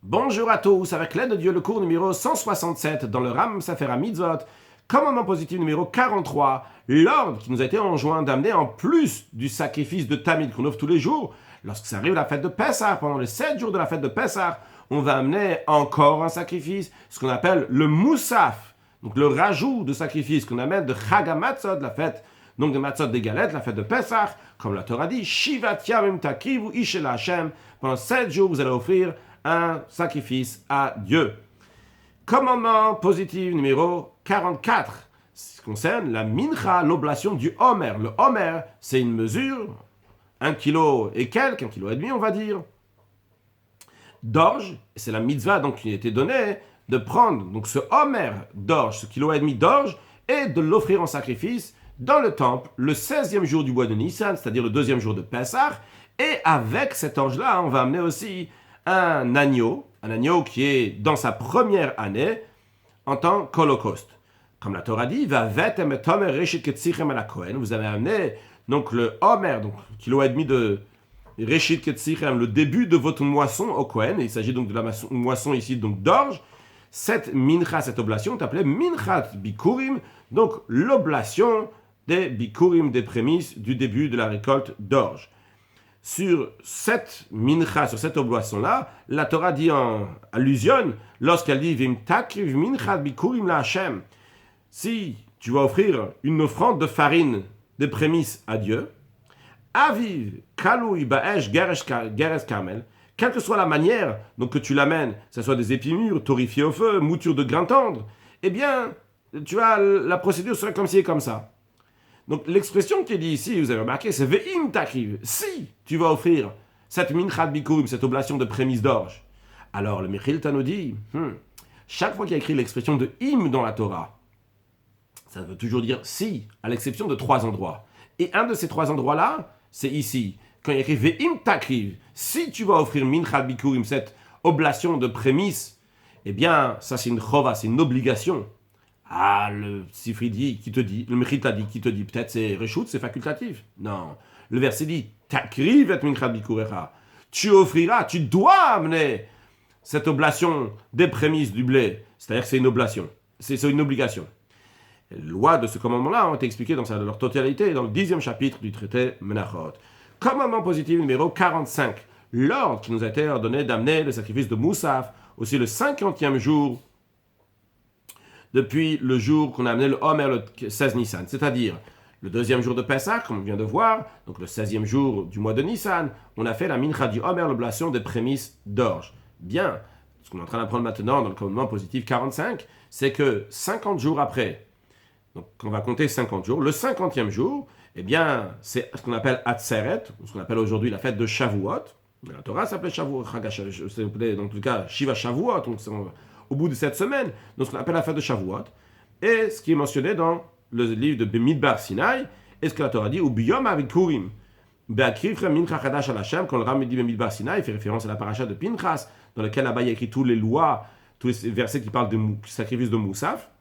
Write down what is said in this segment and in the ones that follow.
Bonjour à tous, avec l'aide de Dieu, le cours numéro 167 dans le Ram Sefer HaMitzvot, commandement positif numéro 43, l'ordre qui nous a été enjoint d'amener en plus du sacrifice de Tamid qu'on offre tous les jours, lorsque ça arrive la fête de Pessah, pendant les 7 jours de la fête de Pessah, on va amener encore un sacrifice, ce qu'on appelle le Moussaf, donc le rajout de sacrifice qu'on amène de Chag HaMatzot, la fête donc de Matzot des Galettes, la fête de Pessah, comme la Torah dit, Shivat Yamim Takrivu Ishel Hashem, pendant 7 jours vous allez offrir un sacrifice à Dieu. Commandement positif numéro 44, ce qui concerne la mincha, l'oblation du Homer. Le Homer, c'est une mesure, 1 kilo et quelques, 1 kilo et demi on va dire, d'orge, c'est la mitzvah donc qui a été donnée de prendre donc ce Homer d'orge, ce kilo et demi d'orge, et de l'offrir en sacrifice dans le temple le 16e jour du mois de Nissan, c'est-à-dire le 2e jour de Pessah, et avec cet orge-là, on va amener aussi un agneau qui est dans sa première année en tant qu'holocauste. Comme la Torah dit, vous avez amené donc le Homer, donc kilo et demi de Reshit Ketzichem, le début de votre moisson au Kohen. Il s'agit donc de la moisson ici donc d'orge. Cette mincha, cette oblation est appelée minchat bikurim, donc l'oblation des bikurim, des prémices du début de la récolte d'orge. Sur cette mincha, sur cette oblation-là, la Torah dit en allusion, lorsqu'elle dit Vim takriv minchat bikurim la Hashem, si tu vas offrir une offrande de farine des prémices à Dieu, aviv kalui baesh geresh karmel, quelle que soit la manière donc que tu l'amènes, que ce soit des épis mûrs, torréfiés au feu, mouture de grains tendres, eh bien, tu as la procédure serait comme ci et comme ça. Donc l'expression qui est dit ici, vous avez remarqué, c'est ve'im takriv. Si tu vas offrir cette minchat bikurim, cette oblation de prémices d'orge, alors le Mechilta nous dit, chaque fois qu'il y a écrit l'expression de im dans la Torah, ça veut toujours dire si, à l'exception de 3 endroits. Et un de ces 3 endroits-là, c'est ici. Quand il y a écrit ve'im takriv, si tu vas offrir minchat bikurim, cette oblation de prémices, eh bien, ça c'est une chova, c'est une obligation. Ah, le Sifri dit, qui te dit, le Mechilta dit, qui te dit, peut-être c'est Reshut, c'est facultatif. Non. Le verset dit, Takriv et minchat bikurecha. Tu offriras, tu dois amener cette oblation des prémices du blé. C'est-à-dire que c'est une oblation. C'est une obligation. Les lois de ce commandement-là ont été expliquées dans leur totalité dans le 10e chapitre du traité Menachot. Commandement positif numéro 45. L'ordre qui nous a été ordonné d'amener le sacrifice de Moussaf, aussi le 50e jour depuis le jour qu'on a amené le Homer le 16 Nissan, c'est-à-dire le 2e jour de Pessah, comme on vient de voir, donc le 16e jour du mois de Nissan, on a fait la mincha du Homer, l'oblation des prémices d'orge. Bien, ce qu'on est en train d'apprendre maintenant dans le commandement positif 45, c'est que 50 jours après, donc on va compter 50 jours, le 50e jour, eh bien, c'est ce qu'on appelle Atzeret, ce qu'on appelle aujourd'hui la fête de Shavuot. La Torah s'appelait Shavuot, en tout cas Shiva Shavuot, donc c'est au bout de cette semaine, donc ce qu'on appelle la fête de Shavuot, et ce qui est mentionné dans le livre de Bemidbar Sinai, et ce que la Torah dit, ou Biyom Avikurim, Be'akrifre Mincha Chadash al Hashem, quand le Ram dit Bemidbar Sinai, il fait référence à la paracha de Pinchas, dans laquelle là-bas il y a écrit toutes les lois, tous les versets qui parlent du sacrifice de Moussaf.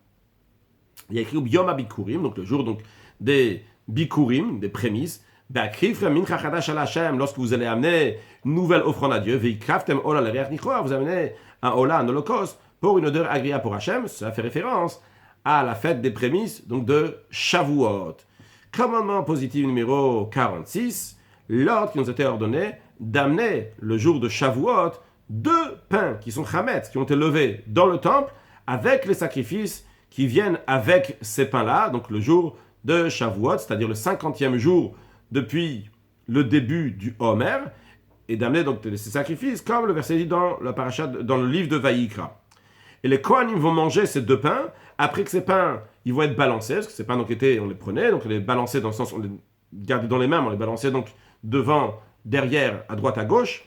Il y a écrit Biyom Avikurim, donc le jour donc, des Bikurim, des prémices, Be'akrifre Mincha Chadash al Hashem, lorsque vous allez amener une nouvelle offrande à Dieu, Ve'ikraftem Ola l'Eriach Nichoar, vous amenez un Ola, un holocauste, pour une odeur agréable pour Hachem, cela fait référence à la fête des prémices, donc de Shavuot. Commandement positif numéro 46, l'ordre qui nous a été ordonné d'amener le jour de Shavuot 2 pains qui sont chametz, qui ont été levés dans le temple avec les sacrifices qui viennent avec ces pains-là, donc le jour de Shavuot, c'est-à-dire le 50e jour depuis le début du Homer, et d'amener donc ces sacrifices, comme le verset dit dans la paracha, dans le livre de Vaïkra. Et les Kohanim vont manger ces 2 pains, après que ces pains, ils vont être balancés, parce que ces pains donc on les prenait, donc on les balançait dans le sens, on les gardait dans les mains, on les balançait donc devant, derrière, à droite, à gauche,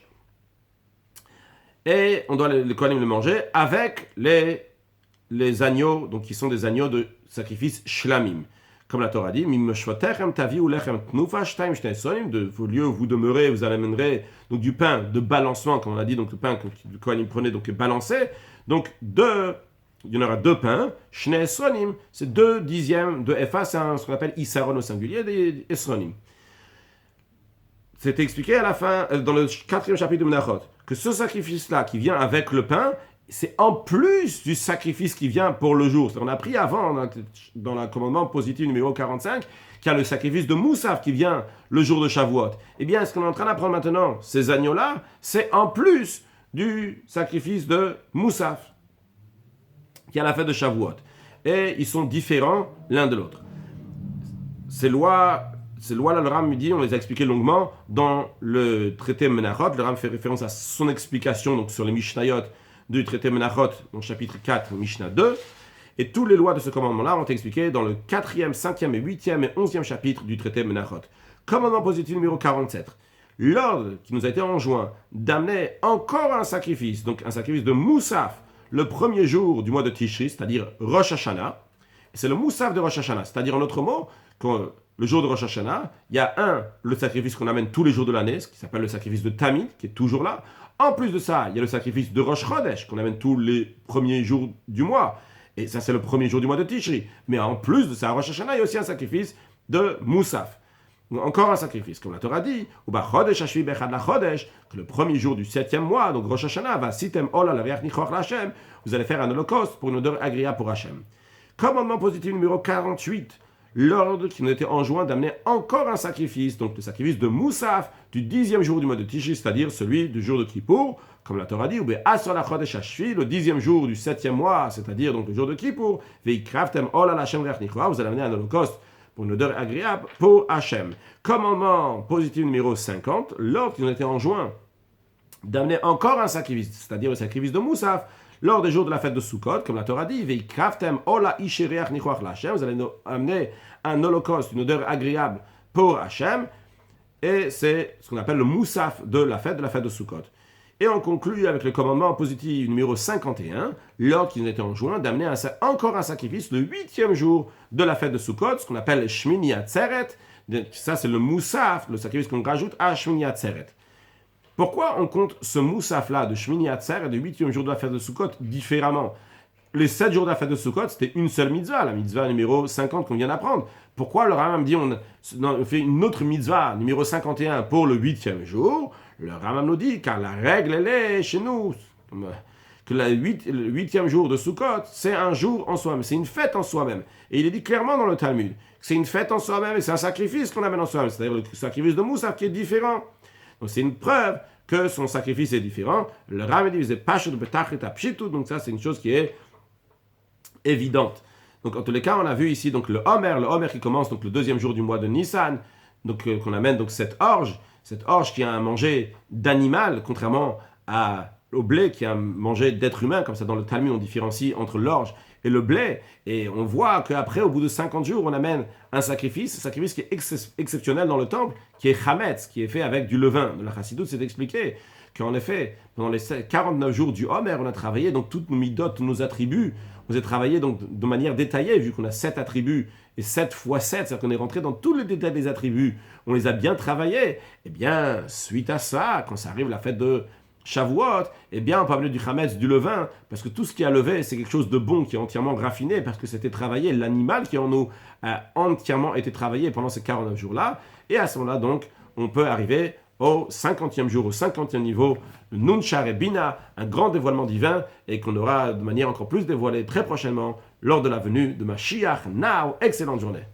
et on doit les Kohanim les manger avec les agneaux, donc qui sont des agneaux de sacrifice shlamim. Comme la Torah dit, de vos lieux où vous demeurez, vous amènerez donc du pain de balancement, comme on a dit, donc le pain que le Kohanim prenait, donc balancé. Donc il y en aura 2 pains, shnei esronim, c'est 2 dixièmes de efa, c'est ce qu'on appelle isaron au singulier, des esronim. c'était expliqué à la fin, dans le 4e chapitre de Menachot, que ce sacrifice-là qui vient avec le pain, c'est en plus du sacrifice qui vient pour le jour. On a pris avant, dans le commandement positif numéro 45, qu'il y a le sacrifice de Moussaf qui vient le jour de Shavuot. Eh bien, ce qu'on est en train d'apprendre maintenant, ces agneaux-là, c'est en plus du sacrifice de Moussaf, qui est à la fête de Shavuot. Et ils sont différents l'un de l'autre. Ces lois-là, le Ram dit, on les a expliquées longuement dans le traité Menachot. Le Ram fait référence à son explication donc, sur les Mishnayot du traité Menachot, dans le chapitre 4, Mishnah 2. Et toutes les lois de ce commandement-là ont été expliquées dans le 4e, 5e et 8e et 11e chapitre du traité Menachot. Commandement positif numéro 47. L'ordre qui nous a été enjoint d'amener encore un sacrifice, donc un sacrifice de Moussaf, le premier jour du mois de Tishri, c'est-à-dire Rosh Hashanah. C'est le Moussaf de Rosh Hashanah, c'est-à-dire en autre mot, le jour de Rosh Hashanah, il y a le sacrifice qu'on amène tous les jours de l'année, ce qui s'appelle le sacrifice de Tamid, qui est toujours là. En plus de ça, il y a le sacrifice de Rosh Chodesh, qu'on amène tous les premiers jours du mois. Et ça, c'est le premier jour du mois de Tishri. Mais en plus de ça, à Rosh Hashanah, il y a aussi un sacrifice de Moussaf. Encore un sacrifice, comme la Torah dit, que le premier jour du 7e mois, donc Rosh Hashanah, vous allez faire un holocauste pour une odeur agréable pour Hachem. Commandement positif numéro 48, l'ordre qui nous était enjoint d'amener encore un sacrifice, donc le sacrifice de Moussaf du 10e jour du mois de Tishri, c'est-à-dire celui du jour de Kippour, comme la Torah dit, le 10e jour du 7e mois, c'est-à-dire donc le jour de Kippour, vous allez amener un holocauste pour une odeur agréable pour Hachem. Commandement positif numéro 50, l'ordre qui nous était enjoint d'amener encore un sacrifice, c'est-à-dire le sacrifice de Moussaf, lors des jours de la fête de Sukkot, comme la Torah dit, vous allez amener un holocauste, une odeur agréable pour Hachem, et c'est ce qu'on appelle le Moussaf de la fête de Sukkot. Et on conclut avec le commandement positif numéro 51, l'ordre qui nous était enjoint d'amener encore un sacrifice le 8e jour de la fête de Sukkot, ce qu'on appelle Shmini Atzeret. Ça, c'est le Moussaf, le sacrifice qu'on rajoute à Shmini Atzeret. Pourquoi on compte ce Moussaf-là de Shmini Atzeret, du 8e jour de la fête de Sukkot, différemment? Les 7 jours de la fête de Sukkot, c'était une seule mitzvah, la mitzvah numéro 50 qu'on vient d'apprendre. Pourquoi le Rambam dit on fait une autre mitzvah, numéro 51, pour le 8e jour? Le Rambam nous dit, car la règle, elle est chez nous, que le 8e jour de Sukkot, c'est un jour en soi-même, c'est une fête en soi-même. Et il est dit clairement dans le Talmud que c'est une fête en soi-même et c'est un sacrifice qu'on amène en soi-même, c'est-à-dire le sacrifice de Moussaf qui est différent. Donc c'est une preuve que son sacrifice est différent. Le Rambam dit, donc ça c'est une chose qui est évidente. Donc en tous les cas, on a vu ici donc le Homer qui commence donc le 2e jour du mois de Nissan, donc qu'on amène donc cette orge qui a un manger d'animal, contrairement au blé qui a un manger d'être humain, comme ça dans le Talmud on différencie entre l'orge et le blé, et on voit qu'après, au bout de 50 jours, on amène un sacrifice qui est exceptionnel dans le temple, qui est chametz, qui est fait avec du levain. Dans la Chassidoute, c'est expliqué qu'en effet, pendant les 49 jours du Homer, on a travaillé donc toutes nos midot, tous nos attributs, on a travaillé donc de manière détaillée, vu qu'on a 7 attributs, et 7 fois 7, c'est-à-dire qu'on est rentré dans tous les détails des attributs, on les a bien travaillés. Eh bien, suite à ça, quand ça arrive la fête de Shavuot, eh bien, on peut amener du chametz, du levain, parce que tout ce qui a levé, c'est quelque chose de bon, qui est entièrement raffiné, parce que c'était travaillé, l'animal qui en nous a entièrement été travaillé pendant ces 49 jours-là, et à ce moment-là, donc, on peut arriver au 50e jour, au 50e niveau, le Nunchar et Bina, un grand dévoilement divin, et qu'on aura de manière encore plus dévoilée très prochainement, lors de la venue de Mashiach. Now, excellente journée.